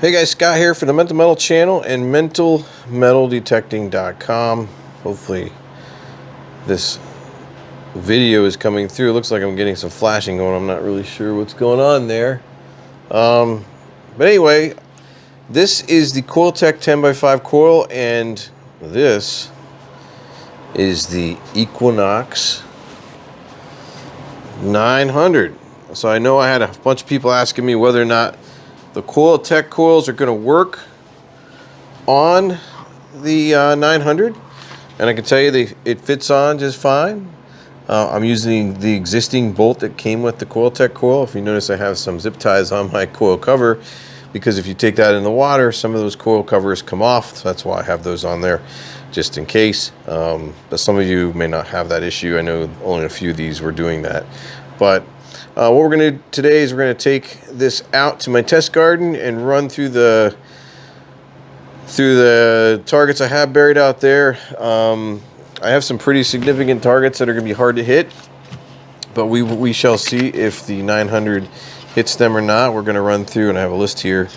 Hey guys, Scott here for the Mental Metal channel and mentalmetaldetecting.com. Hopefully this video is coming through. It looks like I'm getting some flashing going. I'm not really sure what's going on there. But anyway, this is the CoilTek 10x5 coil, and this is the Equinox 900. So I know I had a bunch of people asking me whether or not the CoilTek coils are going to work on the 900, and I can tell you it fits on just fine. I'm using the existing bolt that came with the CoilTek coil. If you notice, I have some zip ties on my coil cover, because if you take that in the water, some of those coil covers come off. So that's why I have those on there, just in case. But some of you may not have that issue. I know only a few of these were doing that. But what we're going to do today is we're going to take this out to my test garden and run through the targets I have buried out there. I have some pretty significant targets that are going to be hard to hit, but we shall see if the 900 hits them or not. We're going to run through, and I have a list here.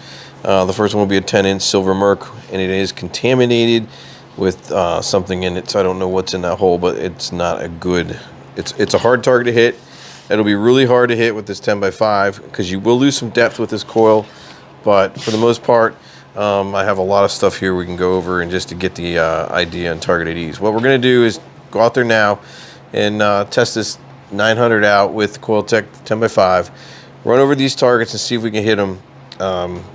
The first one will be a 10-inch silver merc, and it is contaminated with something in it, so I don't know what's in that hole, but it's not a good. It's a hard target to hit. It'll be really hard to hit with this 10x5 because you will lose some depth with this coil, but for the most part, I have a lot of stuff here we can go over, and just to get the idea on target IDs. What we're going to do is go out there now and test this 900 out with CoilTek 10x5, run over these targets and see if we can hit them.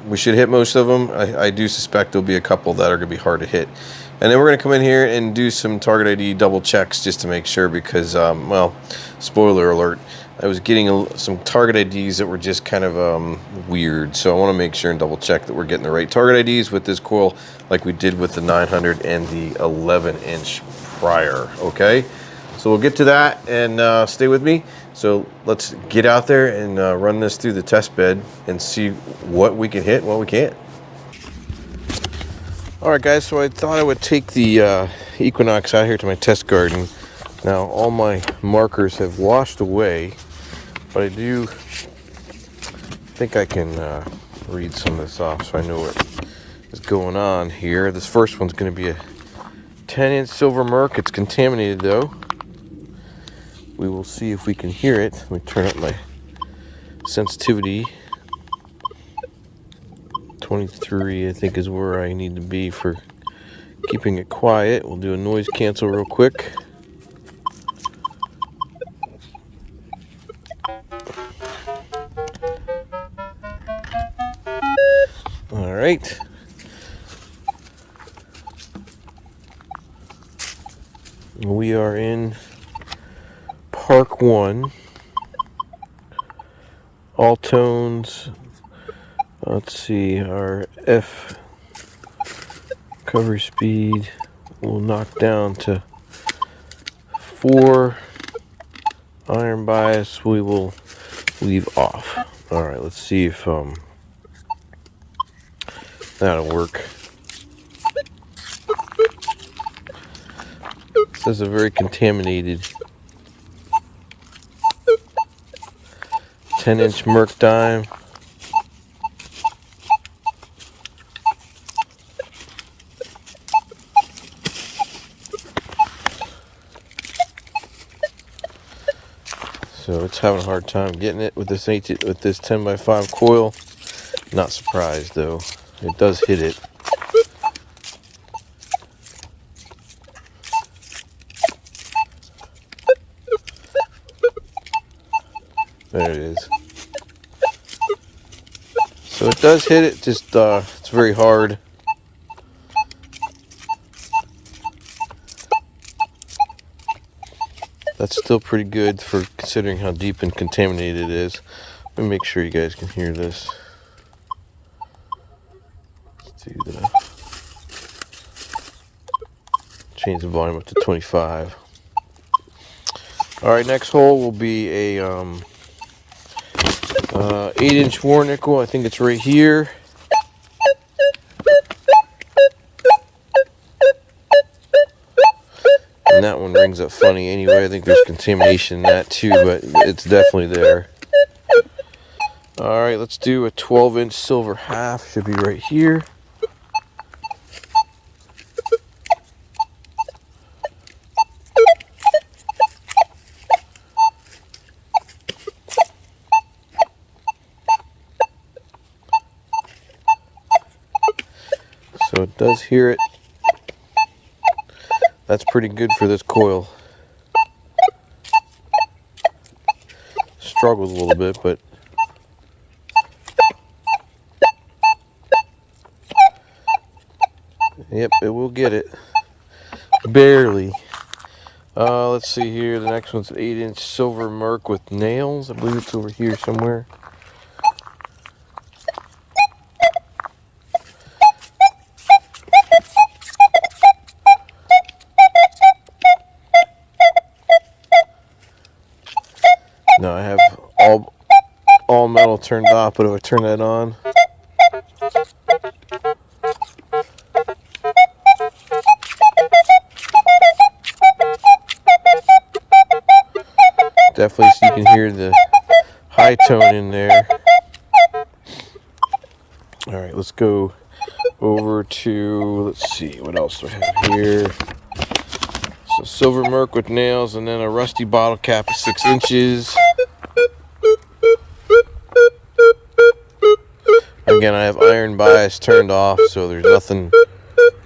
We should hit most of them. I do suspect there'll be a couple that are going to be hard to hit. And then we're going to come in here and do some target ID double checks just to make sure, because, well, spoiler alert, I was getting some target IDs that were just kind of weird. So I want to make sure and double check that we're getting the right target IDs with this coil, like we did with the 900 and the 11-inch prior. Okay, so we'll get to that, and stay with me. So let's get out there and run this through the test bed and see what we can hit and what we can't. Alright guys, so I thought I would take the Equinox out here to my test garden. Now all my markers have washed away, but I do think I can read some of this off so I know what is going on here. This first one's going to be a 10-inch silver merc. It's contaminated though. We will see if we can hear it. Let me turn up my sensitivity. 23 I think is where I need to be for keeping it quiet. We'll do a noise cancel real quick. All right. We are in Park 1. All tones. Let's see, our F cover speed will knock down to 4. Iron bias we will leave off. All right, let's see if that'll work. This is a very contaminated 10-inch merc dime. So it's having a hard time getting it with this 10x5 coil. Not surprised though. It does hit it. There it is. So it does hit it, just it's very hard. That's still pretty good for considering how deep and contaminated it is. Let me make sure you guys can hear this. Let's do the change the volume up to 25. All right, next hole will be a 8-inch war nickel. I think it's right here. And that one rings up funny anyway. I think there's contamination in that too, but it's definitely there. All right, let's do a 12-inch silver half. Should be right here. So it does hear it. That's pretty good for this coil. Struggles a little bit, but yep, it will get it. Barely. Let's see here. The next one's an 8-inch silver merc with nails. I believe it's over here somewhere. No, I have all metal turned off, but if I turn that on, definitely so you can hear the high tone in there. All right, let's go over to, let's see, what else do I have here? So silver merc with nails, and then a rusty bottle cap of 6 inches. Again, I have iron bias turned off, so there's nothing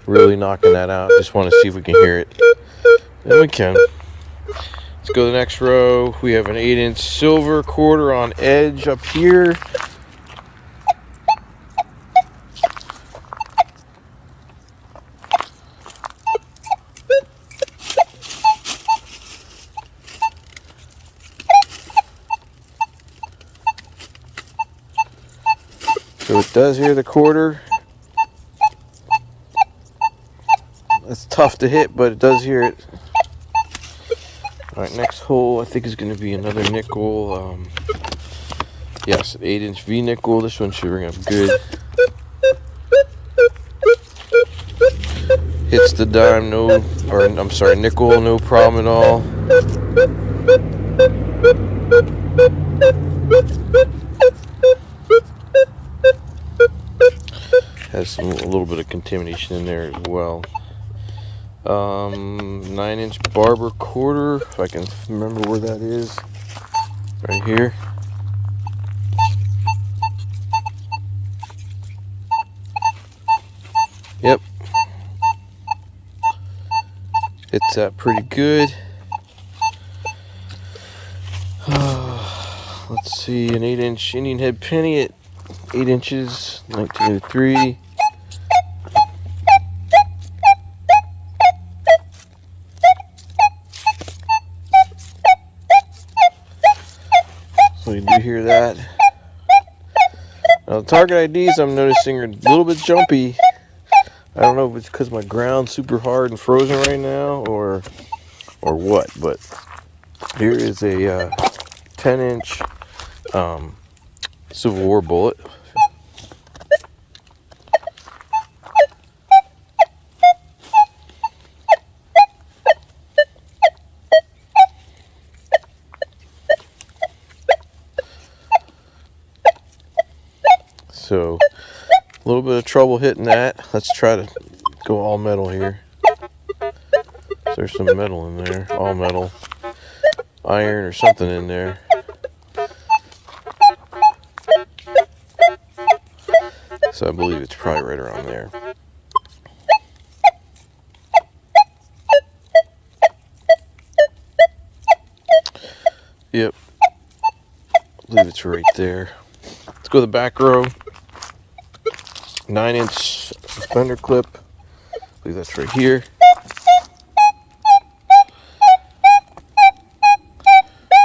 really knocking that out. Just want to see if we can hear it. And we can. Let's go to the next row. We have an 8-inch silver quarter on edge up here. So it does hear the quarter. It's tough to hit, but it does hear it. Alright, next hole I think is going to be another nickel. Yes, an 8-inch V nickel. This one should ring up good. Hits the dime, nickel, no problem at all. Has a little bit of contamination in there as well. 9-inch barber quarter, if I can remember where that is. Right here. Yep. Hits that pretty good. Let's see, an 8-inch Indian head penny at 8 inches, 1903. So you do hear that. Now the target IDs I'm noticing are a little bit jumpy. I don't know if it's because my ground's super hard and frozen right now or what, but here is a 10-inch Civil War bullet. So a little bit of trouble hitting that. Let's try to go all metal here. There's some metal in there, all metal, iron or something in there. So I believe it's probably right around there. Yep, I believe it's right there. Let's go to the back row. 9-inch suspender clip. I believe that's right here.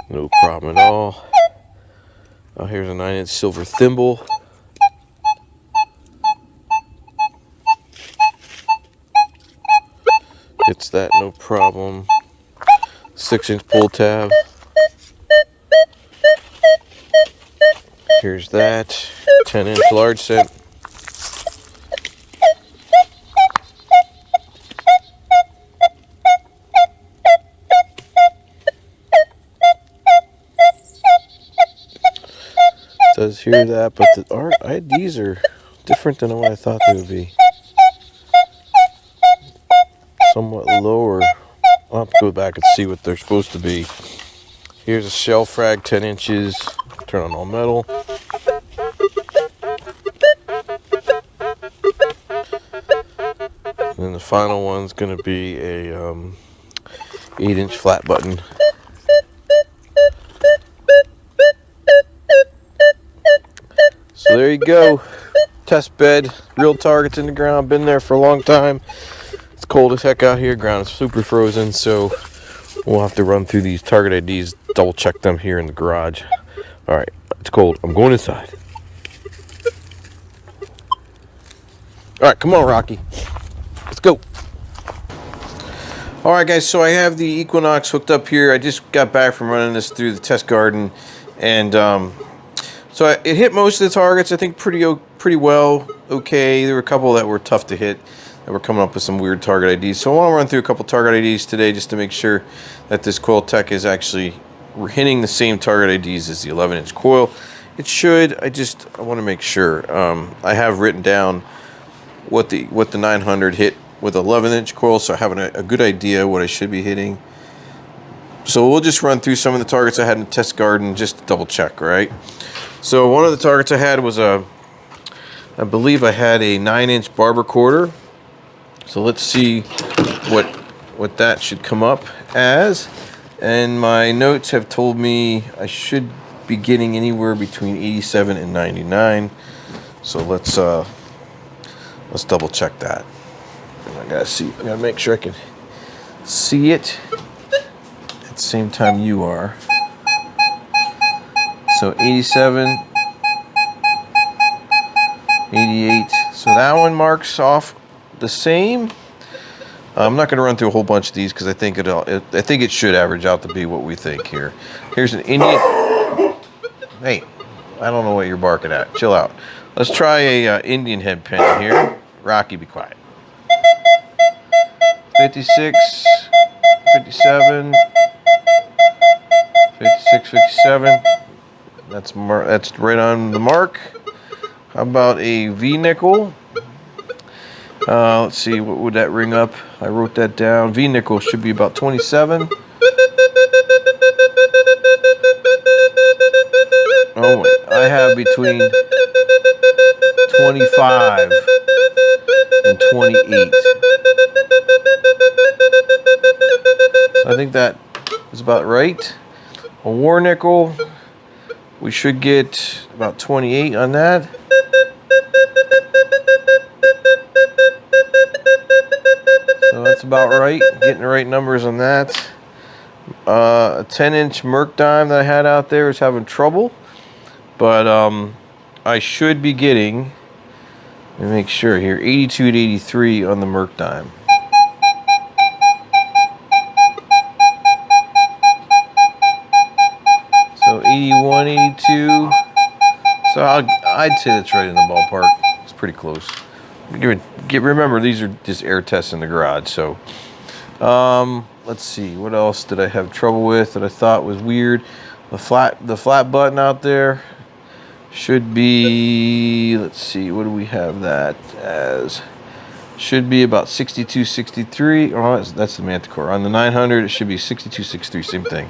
No problem at all. Oh, here's a 9-inch silver thimble. Hits that, no problem. 6-inch pull tab. Here's that. 10-inch large set. does hear that, but our IDs are different than what I thought they would be. Somewhat lower. I'll have to go back and see what they're supposed to be. Here's a shell frag, 10 inches. Turn on all metal. And then the final one's going to be a 8-inch flat button. So there you go. Test bed, real targets in the ground. Been there for a long time. It's cold as heck out here. Ground is super frozen, so we'll have to run through these target IDs, double check them here in the garage. All right, it's cold. I'm going inside. All right, come on, Rocky. Let's go. All right, guys, so I have the Equinox hooked up here. I just got back from running this through the test garden, and so it hit most of the targets, I think, pretty well. Okay, there were a couple that were tough to hit, that were coming up with some weird target IDs. So I want to run through a couple target IDs today just to make sure that this CoilTek is actually hitting the same target IDs as the 11-inch coil. It should. I want to make sure. I have written down what the 900 hit with 11-inch coil, so I have a good idea what I should be hitting. So we'll just run through some of the targets I had in the test garden just to double check, right? So one of the targets I had was I believe I had a 9-inch barber quarter. So let's see what that should come up as. And my notes have told me I should be getting anywhere between 87 and 99. So let's double check that. I gotta make sure I can see it at the same time you are. So 87, 88. So that one marks off the same. I'm not going to run through a whole bunch of these because I think it should average out to be what we think here. Here's an Indian. Hey, I don't know what you're barking at. Chill out. Let's try a Indian head pen here. Rocky, be quiet. 56, 57, 56, 57. That's right on the mark. How about a V nickel? Let's see, what would that ring up? I wrote that down. V nickel should be about 27. Oh wait, I have between 25 and 28. So I think that is about right. A war nickel, we should get about 28 on that. So that's about right. Getting the right numbers on that. A 10-inch Merc dime that I had out there is having trouble. But I should be getting, let me make sure here, 82 to 83 on the Merc dime. So 81, 82. So I'd say that's right in the ballpark. It's pretty close. Remember, these are just air tests in the garage. So let's see, what else did I have trouble with that I thought was weird? The flat button out there should be, let's see, what do we have that as? Should be about 62, 63. Oh, that's the Manticore. On the 900, it should be 62, 63, same thing.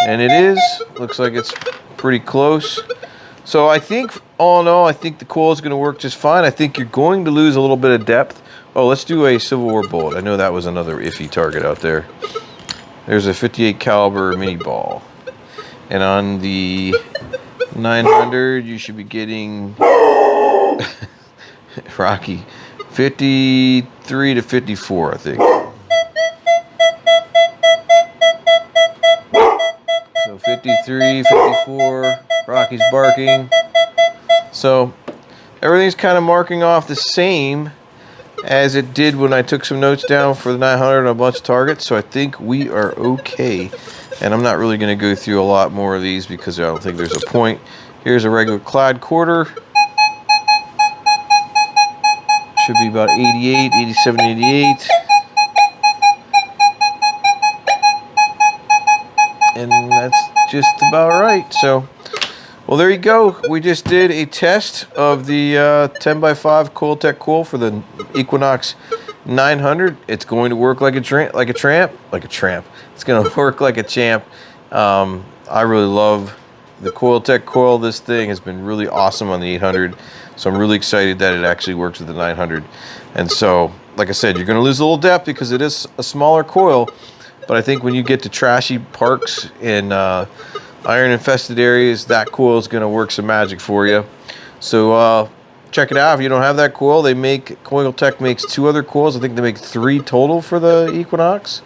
And it is. Looks like it's pretty close. So I think, all in all, I think the coil is going to work just fine. I think you're going to lose a little bit of depth. Oh, let's do a Civil War bullet. I know that was another iffy target out there. There's a 58 caliber mini ball. And on the 900, you should be getting Rocky 53 to 54, I think. So 53, 54, Rocky's barking. So everything's kind of marking off the same as it did when I took some notes down for the 900 on a bunch of targets. So I think we are okay. And I'm not really going to go through a lot more of these because I don't think there's a point. Here's a regular clad quarter. Should be about 88, 87, 88. And just about right. So, well, there you go. We just did a test of the 10x5 CoilTek coil for the Equinox 900. It's going to work like a tramp. It's going to work like a champ. I really love the CoilTek coil. This thing has been really awesome on the 800. So I'm really excited that it actually works with the 900. And so, like I said, you're going to lose a little depth because it is a smaller coil. But I think when you get to trashy parks in iron infested areas, that coil is going to work some magic for you. So check it out. If you don't have that coil, CoilTek makes 2 other coils. I think they make 3 total for the Equinox.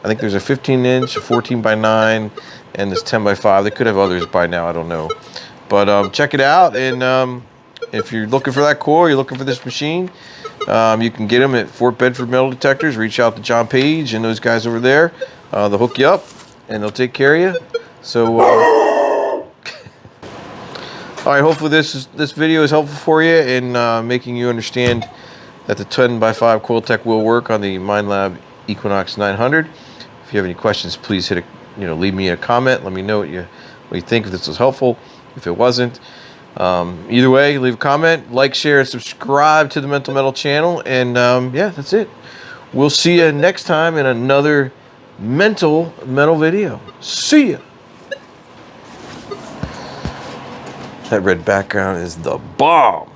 I think there's a 15-inch, a 14x9, and this 10x5. They could have others by now. I don't know. But check it out. And if you're looking for that coil, you're looking for this machine, you can get them at Fort Bedford Metal Detectors. Reach out to John Page and those guys over there. They'll hook you up and they'll take care of you. So, all right. Hopefully this video is helpful for you in making you understand that the 10x5 CoilTek will work on the Minelab Equinox 900. If you have any questions, please leave me a comment. Let me know what you think, if this was helpful. If it wasn't. Either way, leave a comment, like, share, and subscribe to the Mental Metal channel. And yeah, that's it. We'll see you next time in another Mental Metal video. See ya. That red background is the bomb.